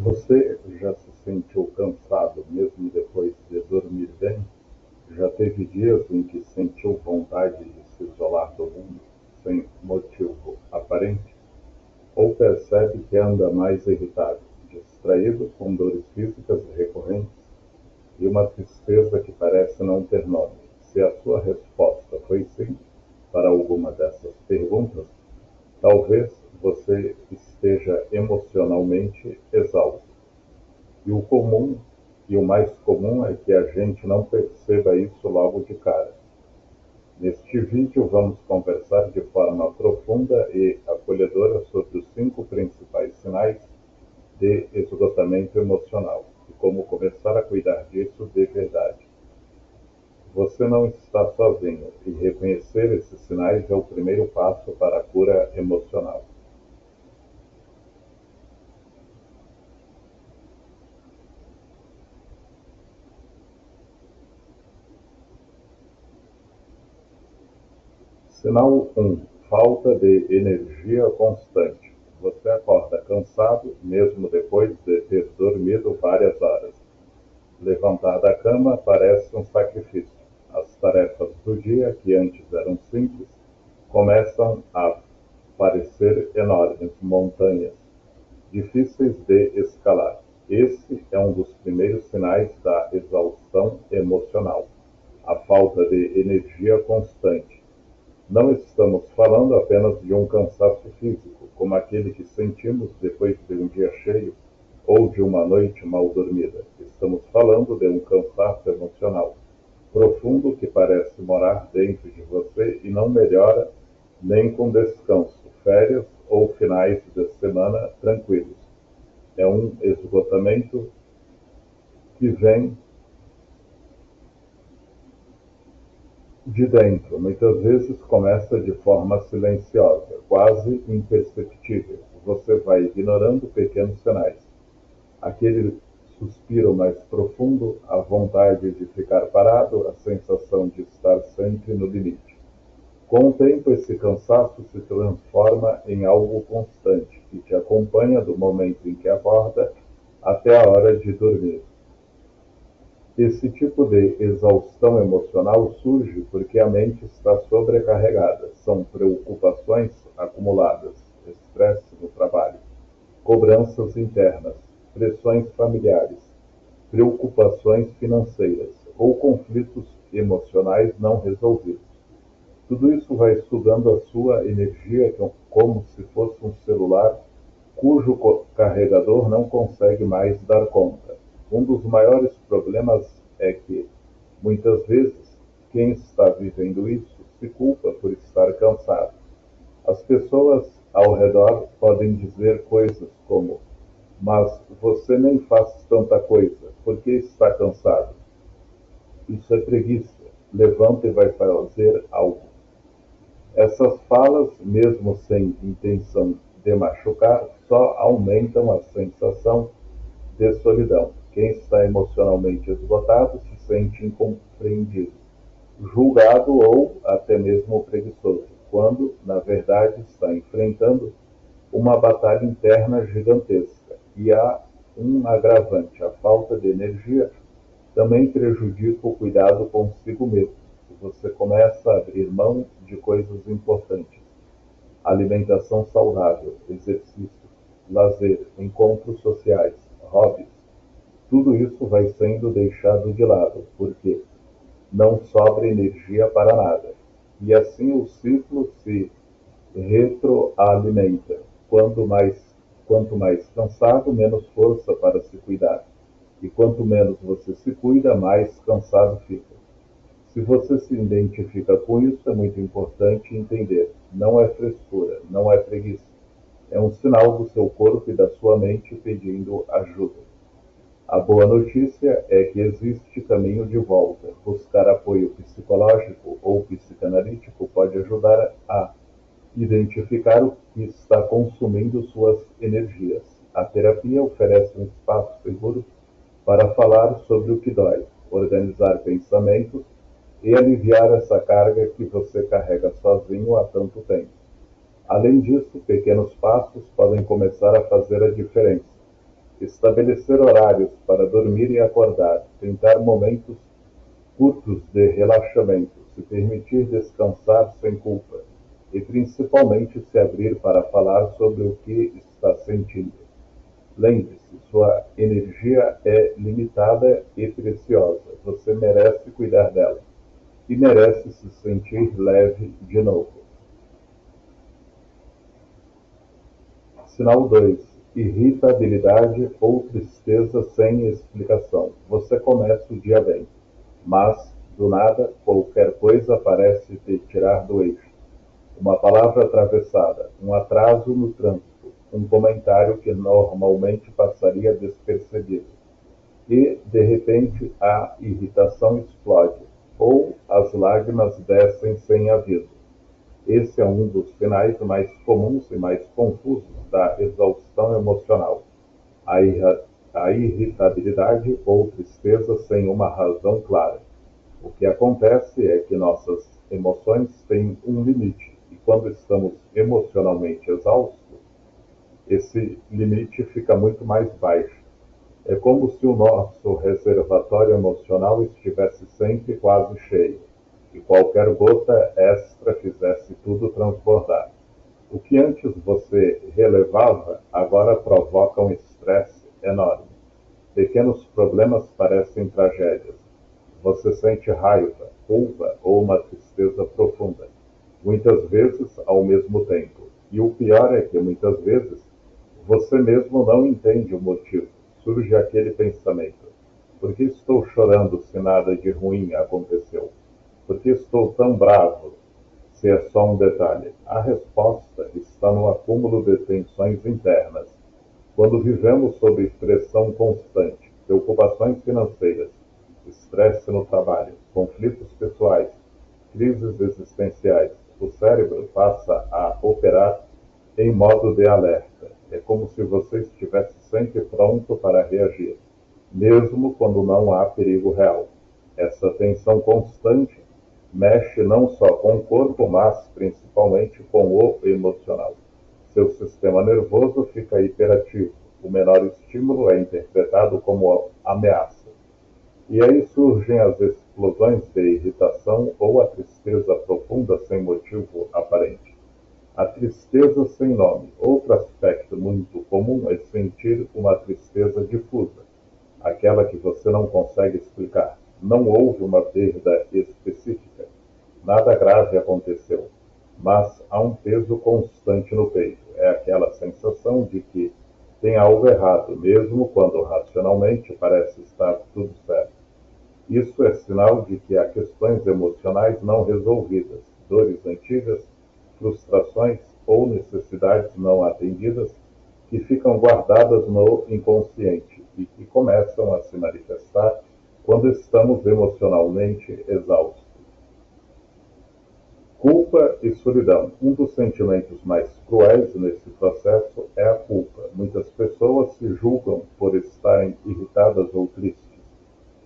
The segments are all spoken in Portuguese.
Você já se sentiu cansado mesmo depois de dormir bem? Já teve dias em que sentiu vontade de se isolar do mundo, sem motivo aparente? Ou percebe que anda mais irritado, distraído, com dores físicas recorrentes e uma tristeza que parece não ter nome? Se a sua resposta foi sim para alguma dessas perguntas, talvez você esteja emocionalmente exausto. E o comum, e o mais comum é que a gente não perceba isso logo de cara. Neste vídeo vamos conversar de forma profunda e acolhedora sobre os 5 principais sinais de esgotamento emocional e como começar a cuidar disso de verdade. Você não está sozinho e reconhecer esses sinais é o primeiro passo para a cura emocional. Sinal 1. Falta de energia constante. Você acorda cansado, mesmo depois de ter dormido várias horas. Levantar da cama parece um sacrifício. As tarefas do dia, que antes eram simples, começam a parecer enormes montanhas, difíceis de escalar. Esse é um dos primeiros sinais da exaustão emocional, a falta de energia constante. Não estamos falando apenas de um cansaço físico, como aquele que sentimos depois de um dia cheio ou de uma noite mal dormida. Estamos falando de um cansaço emocional profundo que parece morar dentro de você e não melhora nem com descanso, férias ou finais de semana tranquilos. É um esgotamento que vem de dentro. Muitas vezes começa de forma silenciosa, quase imperceptível. Você vai ignorando pequenos sinais. Aquele suspiro mais profundo, a vontade de ficar parado, a sensação de estar sempre no limite. Com o tempo, esse cansaço se transforma em algo constante, que te acompanha do momento em que acorda até a hora de dormir. Esse tipo de exaustão emocional surge porque a mente está sobrecarregada. São preocupações acumuladas, estresse no trabalho, cobranças internas, pressões familiares, preocupações financeiras ou conflitos emocionais não resolvidos. Tudo isso vai sugando a sua energia como se fosse um celular cujo carregador não consegue mais dar conta. Um dos maiores problemas é que, muitas vezes, quem está vivendo isso se culpa por estar cansado. As pessoas ao redor podem dizer coisas como: mas você nem faz tanta coisa, por que está cansado? Isso é preguiça. Levanta e vai fazer algo. Essas falas, mesmo sem intenção de machucar, só aumentam a sensação de solidão. Quem está emocionalmente esgotado se sente incompreendido, julgado ou até mesmo preguiçoso, quando, na verdade, está enfrentando uma batalha interna gigantesca. E há um agravante: a falta de energia também prejudica o cuidado consigo mesmo. Você começa a abrir mão de coisas importantes: alimentação saudável, exercício, lazer, encontros sociais, hobbies. Tudo isso vai sendo deixado de lado, porque não sobra energia para nada. E assim o ciclo se retroalimenta. Quanto mais cansado, menos força para se cuidar. E quanto menos você se cuida, mais cansado fica. Se você se identifica com isso, é muito importante entender: não é frescura, não é preguiça. É um sinal do seu corpo e da sua mente pedindo ajuda. A boa notícia é que existe caminho de volta. Buscar apoio psicológico ou psicanalítico pode ajudar a identificar o que está consumindo suas energias. A terapia oferece um espaço seguro para falar sobre o que dói, organizar pensamentos e aliviar essa carga que você carrega sozinho há tanto tempo. Além disso, pequenos passos podem começar a fazer a diferença. Estabelecer horários para dormir e acordar, tentar momentos curtos de relaxamento, se permitir descansar sem culpa e principalmente se abrir para falar sobre o que está sentindo. Lembre-se, sua energia é limitada e preciosa. Você merece cuidar dela e merece se sentir leve de novo. Sinal 2: irritabilidade ou tristeza sem explicação. Você começa o dia bem, mas, do nada, qualquer coisa parece te tirar do eixo. Uma palavra atravessada, um atraso no trânsito, um comentário que normalmente passaria despercebido. E, de repente, a irritação explode, ou as lágrimas descem sem aviso. Esse é um dos sinais mais comuns e mais confusos da exaustão emocional. A irritabilidade ou tristeza sem uma razão clara. O que acontece é que nossas emoções têm um limite, e quando estamos emocionalmente exaustos, esse limite fica muito mais baixo. É como se o nosso reservatório emocional estivesse sempre quase cheio, e qualquer gota extra fizesse tudo transbordar. O que antes você relevava, agora provoca um estresse enorme. Pequenos problemas parecem tragédias. Você sente raiva, culpa ou uma tristeza profunda, muitas vezes ao mesmo tempo. E o pior é que, muitas vezes, você mesmo não entende o motivo. Surge aquele pensamento: por que estou chorando se nada de ruim aconteceu? Por que estou tão bravo se é só um detalhe? A resposta está no acúmulo de tensões internas. Quando vivemos sob pressão constante, preocupações financeiras, estresse no trabalho, conflitos pessoais, crises existenciais, o cérebro passa a operar em modo de alerta. É como se você estivesse sempre pronto para reagir, mesmo quando não há perigo real. Essa tensão constante mexe não só com o corpo, mas principalmente com o emocional. Seu sistema nervoso fica hiperativo. O menor estímulo é interpretado como ameaça. E aí surgem as explosões de irritação ou a tristeza profunda sem motivo aparente. A tristeza sem nome. Outro aspecto muito comum é sentir uma tristeza difusa, aquela que você não consegue explicar. Não houve uma perda específica, nada grave aconteceu, mas há um peso constante no peito. É aquela sensação de que tem algo errado, mesmo quando racionalmente parece estar tudo certo. Isso é sinal de que há questões emocionais não resolvidas, dores antigas, frustrações ou necessidades não atendidas que ficam guardadas no inconsciente e que começam a se manifestar quando estamos emocionalmente exaustos. Culpa e solidão. Um dos sentimentos mais cruéis nesse processo é a culpa. Muitas pessoas se julgam por estarem irritadas ou tristes.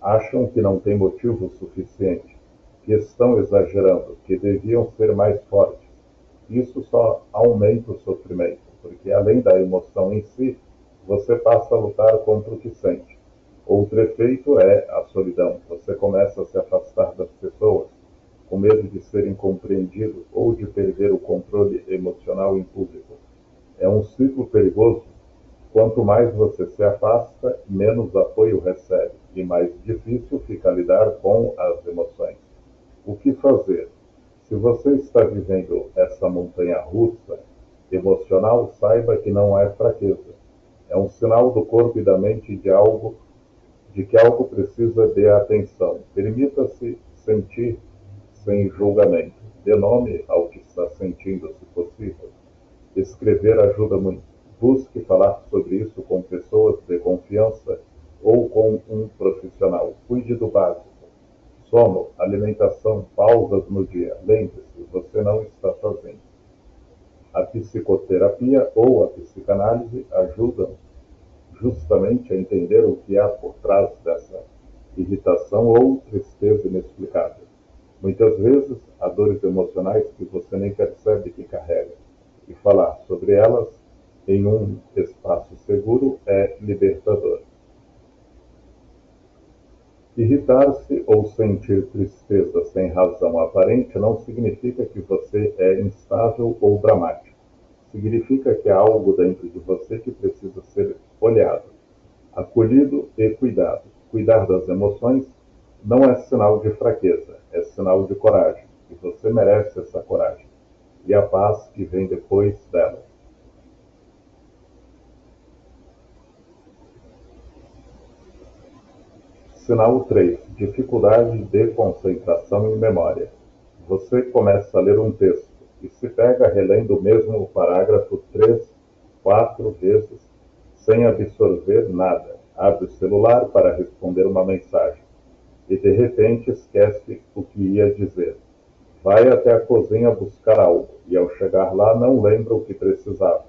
Acham que não têm motivo suficiente, que estão exagerando, que deviam ser mais fortes. Isso só aumenta o sofrimento, porque além da emoção em si, você passa a lutar contra o que sente. Outro efeito é a solidão. Você começa a se afastar das pessoas, com medo de ser incompreendido ou de perder o controle emocional em público. É um ciclo perigoso. Quanto mais você se afasta, menos apoio recebe e mais difícil fica lidar com as emoções. O que fazer? Se você está vivendo essa montanha-russa emocional, saiba que não é fraqueza. É um sinal do corpo e da mente de que algo precisa de atenção. Permita-se sentir sem julgamento. Dê nome ao que está sentindo, se possível. Escrever ajuda muito. Busque falar sobre isso com pessoas de confiança ou com um profissional. Cuide do básico. Sono, alimentação, pausas no dia. Lembre-se, você não está sozinho. A psicoterapia ou a psicanálise ajudam justamente a entender o que há por trás dessa irritação ou tristeza inexplicável. Muitas vezes, há dores emocionais que você nem percebe que carrega, e falar sobre elas em um espaço seguro é libertador. Irritar-se ou sentir tristeza sem razão aparente não significa que você é instável ou dramático. Significa que há algo dentro de você que precisa ser olhado, acolhido e cuidado. Cuidar das emoções não é sinal de fraqueza, é sinal de coragem. E você merece essa coragem e a paz que vem depois dela. Sinal 3: dificuldade de concentração e memória. Você começa a ler um texto e se pega relendo o mesmo parágrafo 3, 4 vezes, sem absorver nada. Abre o celular para responder uma mensagem e de repente esquece o que ia dizer. Vai até a cozinha buscar algo e ao chegar lá não lembra o que precisava.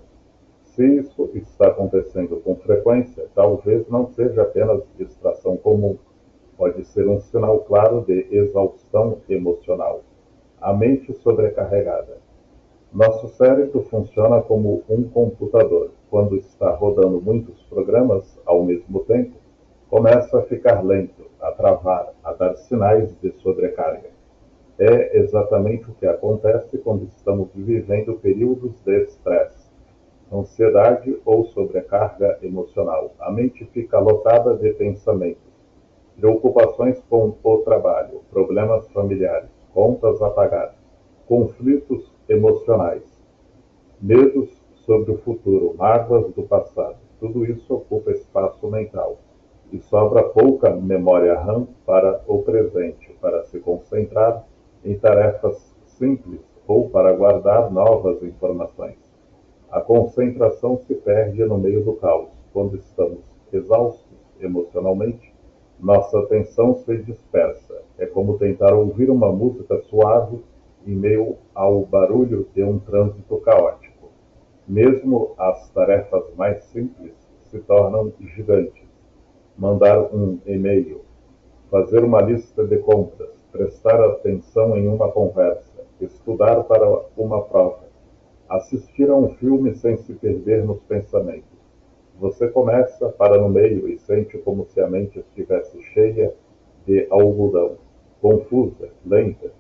Se isso está acontecendo com frequência, talvez não seja apenas distração comum. Pode ser um sinal claro de exaustão emocional. A mente sobrecarregada. Nosso cérebro funciona como um computador. Quando está rodando muitos programas ao mesmo tempo, começa a ficar lento, a travar, a dar sinais de sobrecarga. É exatamente o que acontece quando estamos vivendo períodos de estresse, ansiedade ou sobrecarga emocional. A mente fica lotada de pensamentos, preocupações com o trabalho, problemas familiares, contas a pagar, conflitos emocionais, medos sobre o futuro, mágoas do passado. Tudo isso ocupa espaço mental e sobra pouca memória RAM para o presente, para se concentrar em tarefas simples ou para guardar novas informações. A concentração se perde no meio do caos. Quando estamos exaustos emocionalmente, nossa atenção se dispersa. É como tentar ouvir uma música suave em meio ao barulho de um trânsito caótico. Mesmo as tarefas mais simples se tornam gigantes. Mandar um e-mail, fazer uma lista de compras, prestar atenção em uma conversa, estudar para uma prova, assistir a um filme sem se perder nos pensamentos. Você começa, para no meio e sente como se a mente estivesse cheia de algodão, confusa, lenta,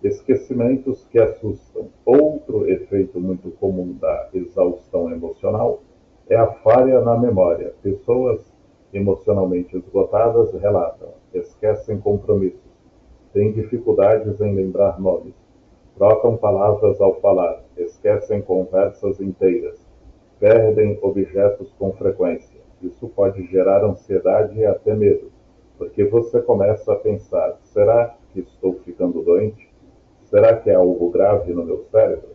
esquecimentos que assustam. Outro efeito muito comum da exaustão emocional é a falha na memória. Pessoas emocionalmente esgotadas relatam, esquecem compromissos, têm dificuldades em lembrar nomes, trocam palavras ao falar, esquecem conversas inteiras, perdem objetos com frequência. Isso pode gerar ansiedade e até medo, porque você começa a pensar: será que estou ficando doente? Será que há algo grave no meu cérebro?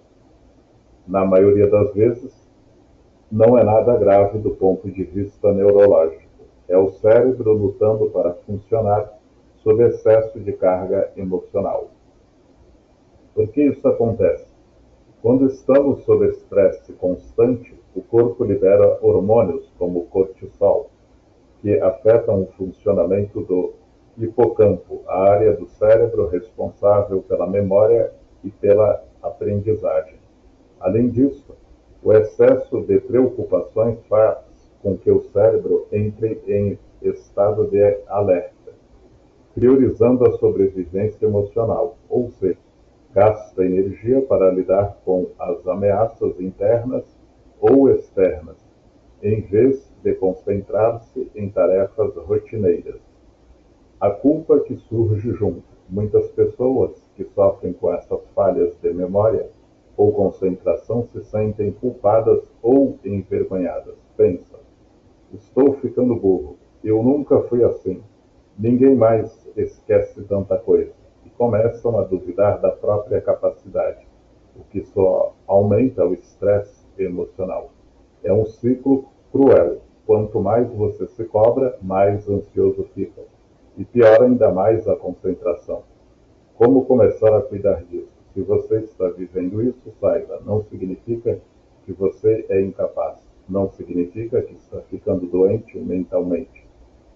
Na maioria das vezes, não é nada grave do ponto de vista neurológico. É o cérebro lutando para funcionar sob excesso de carga emocional. Por que isso acontece? Quando estamos sob estresse constante, o corpo libera hormônios como o cortisol, que afetam o funcionamento do hipocampo, a área do cérebro responsável pela memória e pela aprendizagem. Além disso, o excesso de preocupações faz com que o cérebro entre em estado de alerta, priorizando a sobrevivência emocional, ou seja, gasta energia para lidar com as ameaças internas ou externas, em vez de concentrar-se em tarefas rotineiras. A culpa que surge junto. Muitas pessoas que sofrem com essas falhas de memória ou concentração se sentem culpadas ou envergonhadas. Pensam: estou ficando burro, eu nunca fui assim, ninguém mais esquece tanta coisa. E começam a duvidar da própria capacidade, o que só aumenta o estresse emocional. É um ciclo cruel. Quanto mais você se cobra, mais ansioso fica. E piora ainda mais a concentração. Como começar a cuidar disso? Se você está vivendo isso, saiba, não significa que você é incapaz. Não significa que está ficando doente mentalmente.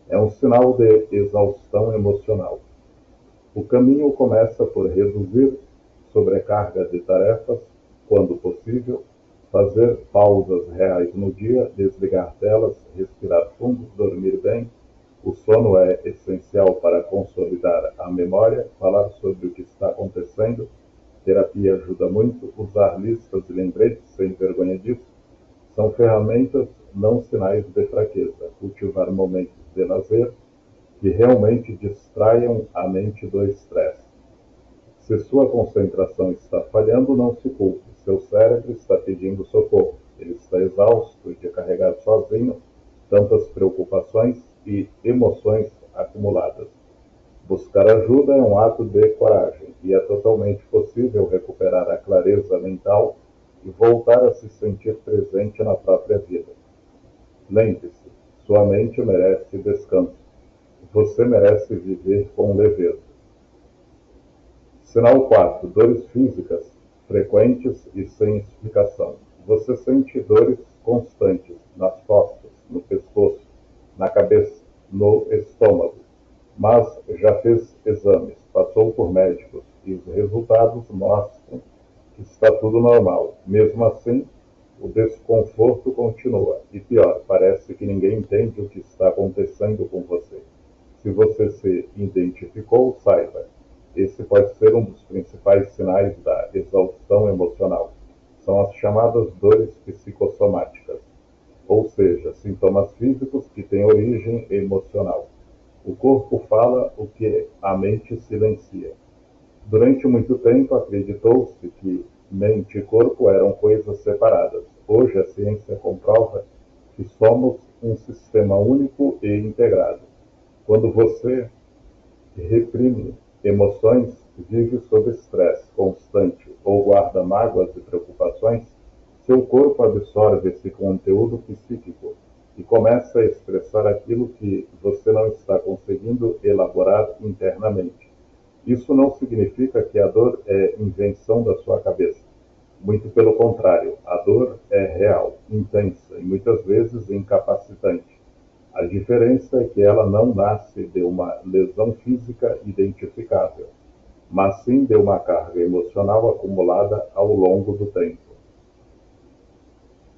É um sinal de exaustão emocional. O caminho começa por reduzir sobrecarga de tarefas, quando possível, Fazer pausas reais no dia, desligar telas, respirar fundo, dormir bem. O sono é essencial para consolidar a memória, falar sobre o que está acontecendo. Terapia ajuda muito, usar listas e lembretes sem vergonha disso. São ferramentas, não sinais de fraqueza. Cultivar momentos de lazer que realmente distraiam a mente do estresse. Se sua concentração está falhando, não se culpe. Seu cérebro está pedindo socorro. Ele está exausto de carregar sozinho tantas preocupações e emoções acumuladas. Buscar ajuda é um ato de coragem e é totalmente possível recuperar a clareza mental e voltar a se sentir presente na própria vida. Lembre-se, sua mente merece descanso. Você merece viver com leveza. Sinal 4. Dores físicas, frequentes e sem explicação. Você sente dores constantes nas costas, no pescoço, na cabeça, no estômago, mas já fez exames, passou por médicos e os resultados mostram que está tudo normal. Mesmo assim, o desconforto continua. E pior, parece que ninguém entende o que está acontecendo com você. Se você se identificou, saiba. Esse pode ser um dos principais sinais da exaustão emocional. São as chamadas dores psicossomáticas, ou seja, sintomas físicos que têm origem emocional. O corpo fala o que a mente silencia. Durante muito tempo acreditou-se que mente e corpo eram coisas separadas. Hoje a ciência comprova que somos um sistema único e integrado. Quando você reprime emoções, vive sob estresse constante ou guarda mágoas e preocupações, seu corpo absorve esse conteúdo psíquico e começa a expressar aquilo que você não está conseguindo elaborar internamente. Isso não significa que a dor é invenção da sua cabeça. Muito pelo contrário, a dor é real, intensa e muitas vezes incapacitante. A diferença é que ela não nasce de uma lesão física identificável, mas sim de uma carga emocional acumulada ao longo do tempo.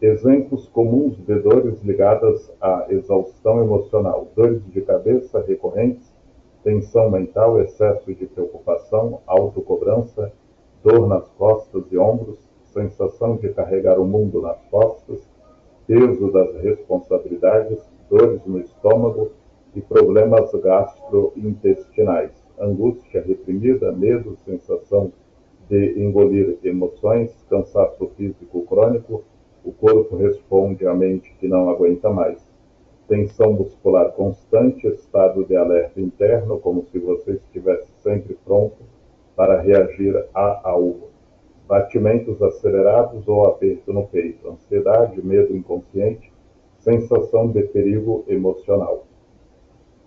Exemplos comuns de dores ligadas à exaustão emocional: dores de cabeça recorrentes, tensão mental, excesso de preocupação, autocobrança, dor nas costas e ombros, sensação de carregar o mundo nas costas, peso das responsabilidades, dores no estômago e problemas gastrointestinais, angústia reprimida, medo, sensação de engolir emoções, cansaço físico crônico, o corpo responde à mente que não aguenta mais, tensão muscular constante, estado de alerta interno, como se você estivesse sempre pronto para reagir a algo, batimentos acelerados ou aperto no peito, ansiedade, medo inconsciente, sensação de perigo emocional.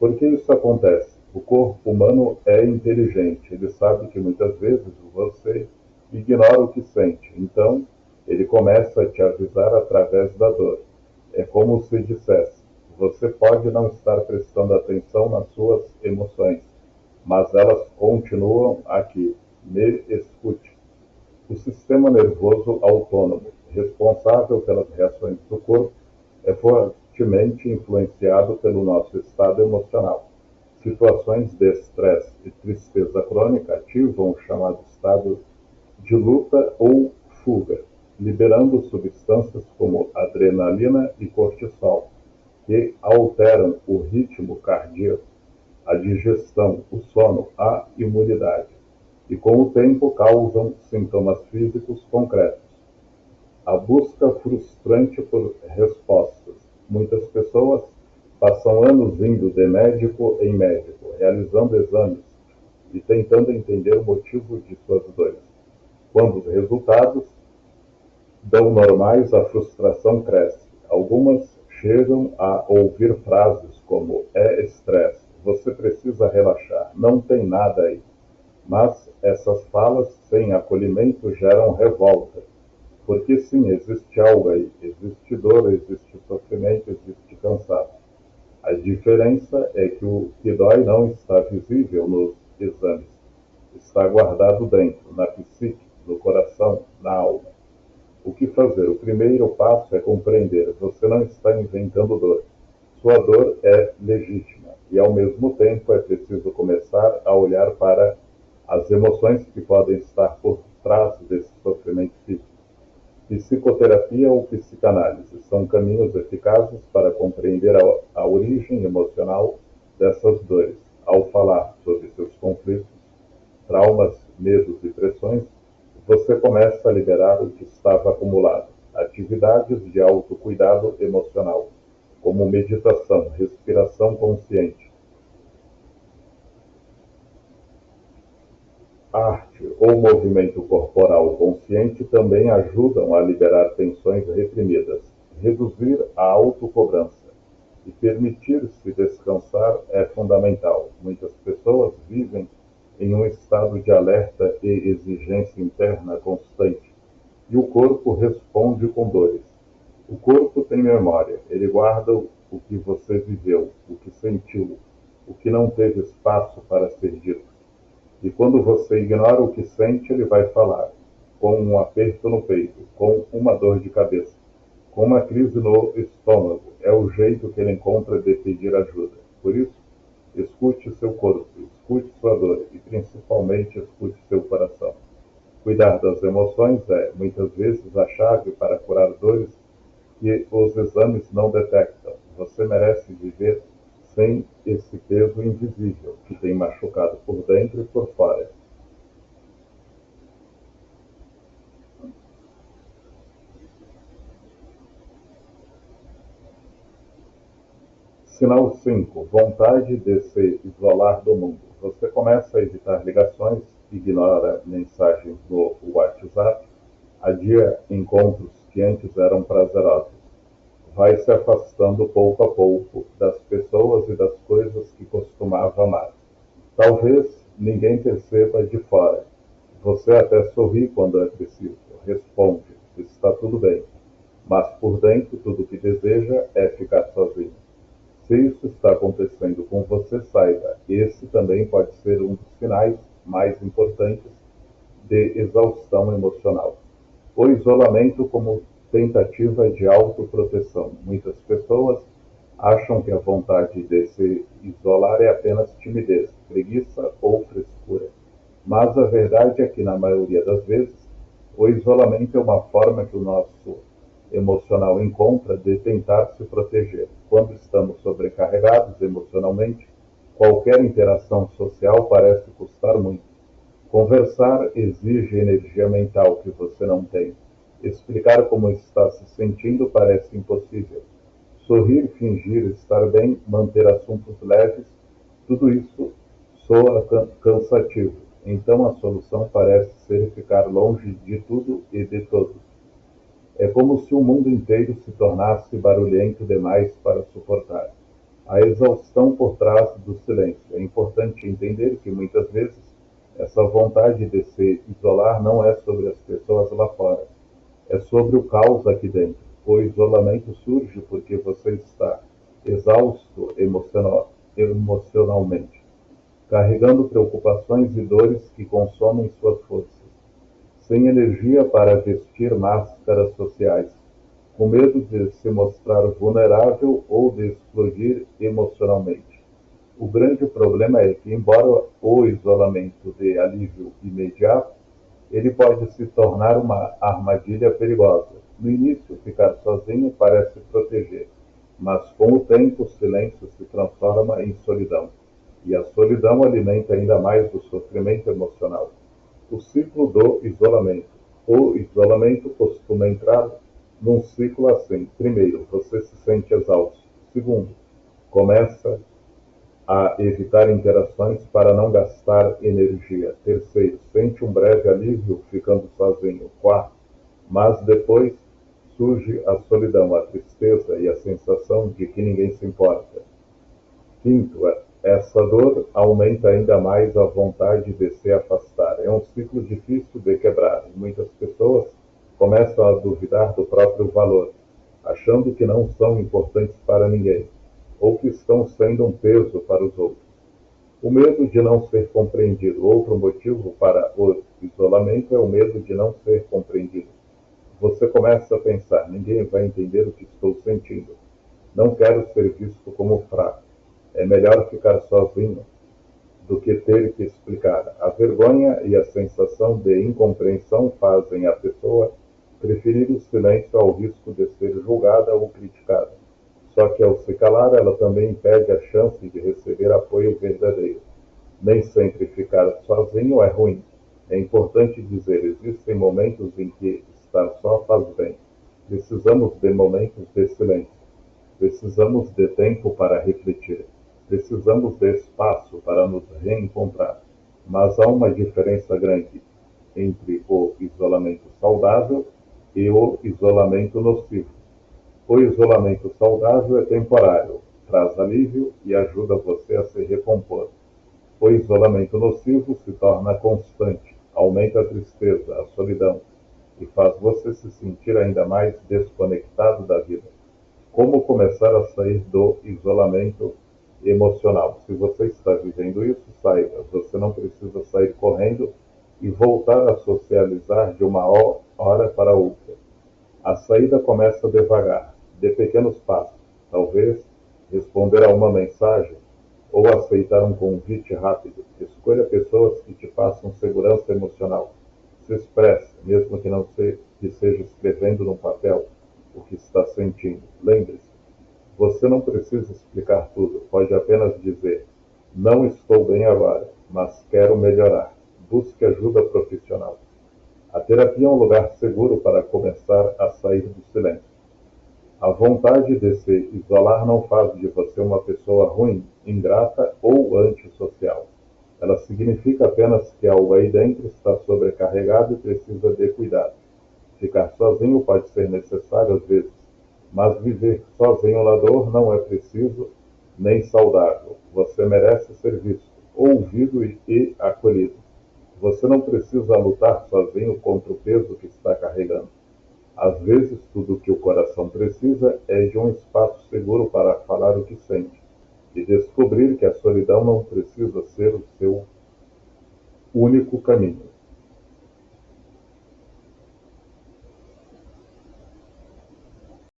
Por que isso acontece? O corpo humano é inteligente, ele sabe que muitas vezes você ignora o que sente, então ele começa a te avisar através da dor. É como se dissesse: você pode não estar prestando atenção nas suas emoções, mas elas continuam aqui. Me escute. O sistema nervoso autônomo, responsável pelas reações do corpo, é fortemente influenciado pelo nosso estado emocional. Situações de estresse e tristeza crônica ativam o chamado estado de luta ou fuga, liberando substâncias como adrenalina e cortisol, que alteram o ritmo cardíaco, a digestão, o sono, a imunidade, e com o tempo causam sintomas físicos concretos. A busca frustrante por respostas. Muitas pessoas passam anos indo de médico em médico, realizando exames e tentando entender o motivo de suas dores. Quando os resultados dão normais, a frustração cresce. Algumas chegam a ouvir frases como: é estresse, você precisa relaxar, não tem nada aí. Mas essas falas sem acolhimento geram revolta. Porque sim, existe algo aí, existe dor, existe sofrimento, existe cansaço. A diferença é que o que dói não está visível nos exames, está guardado dentro, na psique, no coração, na alma. O que fazer? O primeiro passo é compreender. Você não está inventando dor. Sua dor é legítima e, ao mesmo tempo, é preciso começar a olhar para as emoções que podem estar por trás desse sofrimento físico. Psicoterapia ou psicanálise são caminhos eficazes para compreender a origem emocional dessas dores. Ao falar sobre seus conflitos, traumas, medos e pressões, você começa a liberar o que estava acumulado. Atividades de autocuidado emocional, como meditação, respiração consciente, arte ou movimento corporal consciente também ajudam a liberar tensões reprimidas. Reduzir a autocobrança e permitir-se descansar é fundamental. Muitas pessoas vivem em um estado de alerta e exigência interna constante, e o corpo responde com dores. O corpo tem memória, ele guarda o que você viveu, o que sentiu, o que não teve espaço para ser dito. E quando você ignora o que sente, ele vai falar, com um aperto no peito, com uma dor de cabeça, com uma crise no estômago. É o jeito que ele encontra de pedir ajuda. Por isso, escute seu corpo, escute sua dor e, principalmente, escute seu coração. Cuidar das emoções é, muitas vezes, a chave para curar dores que os exames não detectam. Você merece viver sem esse peso invisível que tem machucado por dentro e por fora. Sinal 5: vontade de se isolar do mundo. Você começa a evitar ligações, ignora mensagens no WhatsApp, adia encontros que antes eram prazerosos. Vai se afastando pouco a pouco das pessoas e das coisas que costumava amar. Talvez ninguém perceba de fora. Você até sorri quando é preciso, responde, está tudo bem. Mas por dentro tudo o que deseja é ficar sozinho. Se isso está acontecendo com você, saiba, esse também pode ser um dos sinais mais importantes de exaustão emocional. O isolamento como tentativa de autoproteção. Muitas pessoas acham que a vontade de se isolar é apenas timidez, preguiça ou frescura. Mas a verdade é que, na maioria das vezes, o isolamento é uma forma que o nosso emocional encontra de tentar se proteger. Quando estamos sobrecarregados emocionalmente, qualquer interação social parece custar muito. Conversar exige energia mental que você não tem. Explicar como está se sentindo parece impossível. Sorrir, fingir estar bem, manter assuntos leves, tudo isso soa cansativo. Então a solução parece ser ficar longe de tudo e de todos. É como se o mundo inteiro se tornasse barulhento demais para suportar. A exaustão por trás do silêncio. É importante entender que muitas vezes essa vontade de se isolar não é sobre as pessoas lá fora, é sobre o caos aqui dentro. O isolamento surge porque você está exausto emocionalmente, carregando preocupações e dores que consomem suas forças, sem energia para vestir máscaras sociais, com medo de se mostrar vulnerável ou de explodir emocionalmente. O grande problema é que, embora o isolamento dê alívio imediato, ele pode se tornar uma armadilha perigosa. No início, ficar sozinho parece proteger, mas com o tempo o silêncio se transforma em solidão, e a solidão alimenta ainda mais o sofrimento emocional. O ciclo do isolamento. O isolamento costuma entrar num ciclo assim. Primeiro, você se sente exausto. Segundo, começa a evitar interações para não gastar energia. Terceiro, sente um breve alívio ficando sozinho. Quarto, mas depois surge a solidão, a tristeza e a sensação de que ninguém se importa. Quinto, essa dor aumenta ainda mais a vontade de se afastar. É um ciclo difícil de quebrar. Muitas pessoas começam a duvidar do próprio valor, achando que não são importantes para ninguém, ou que estão sendo um peso para os outros. O medo de não ser compreendido. Outro motivo para o isolamento é o medo de não ser compreendido. Você começa a pensar: ninguém vai entender o que estou sentindo. Não quero ser visto como fraco. É melhor ficar sozinho do que ter que explicar. A vergonha e a sensação de incompreensão fazem a pessoa preferir o silêncio ao risco de ser julgada ou criticada. Só que ao se calar, ela também perde a chance de receber apoio verdadeiro. Nem sempre ficar sozinho é ruim. É importante dizer: existem momentos em que estar só faz bem. Precisamos de momentos de silêncio. Precisamos de tempo para refletir. Precisamos de espaço para nos reencontrar. Mas há uma diferença grande entre o isolamento saudável e o isolamento nocivo. O isolamento saudável é temporário, traz alívio e ajuda você a se recompor. O isolamento nocivo se torna constante, aumenta a tristeza, a solidão e faz você se sentir ainda mais desconectado da vida. Como começar a sair do isolamento emocional? Se você está vivendo isso, saiba, você não precisa sair correndo e voltar a socializar de uma hora para outra. A saída começa devagar, de pequenos passos. Talvez responder a uma mensagem ou aceitar um convite rápido. Escolha pessoas que te façam segurança emocional. Se expresse, mesmo que não seja escrevendo num papel o que está sentindo. Lembre-se, você não precisa explicar tudo. Pode apenas dizer: não estou bem agora, mas quero melhorar. Busque ajuda profissional. A terapia é um lugar seguro para começar a sair do silêncio. A vontade de se isolar não faz de você uma pessoa ruim, ingrata ou antissocial. Ela significa apenas que algo aí dentro está sobrecarregado e precisa de cuidado. Ficar sozinho pode ser necessário às vezes, mas viver sozinho na dor não é preciso nem saudável. Você merece ser visto, ouvido e acolhido. Você não precisa lutar sozinho contra o peso que está carregando. Às vezes, tudo o que o coração precisa é de um espaço seguro para falar o que sente e descobrir que a solidão não precisa ser o seu único caminho.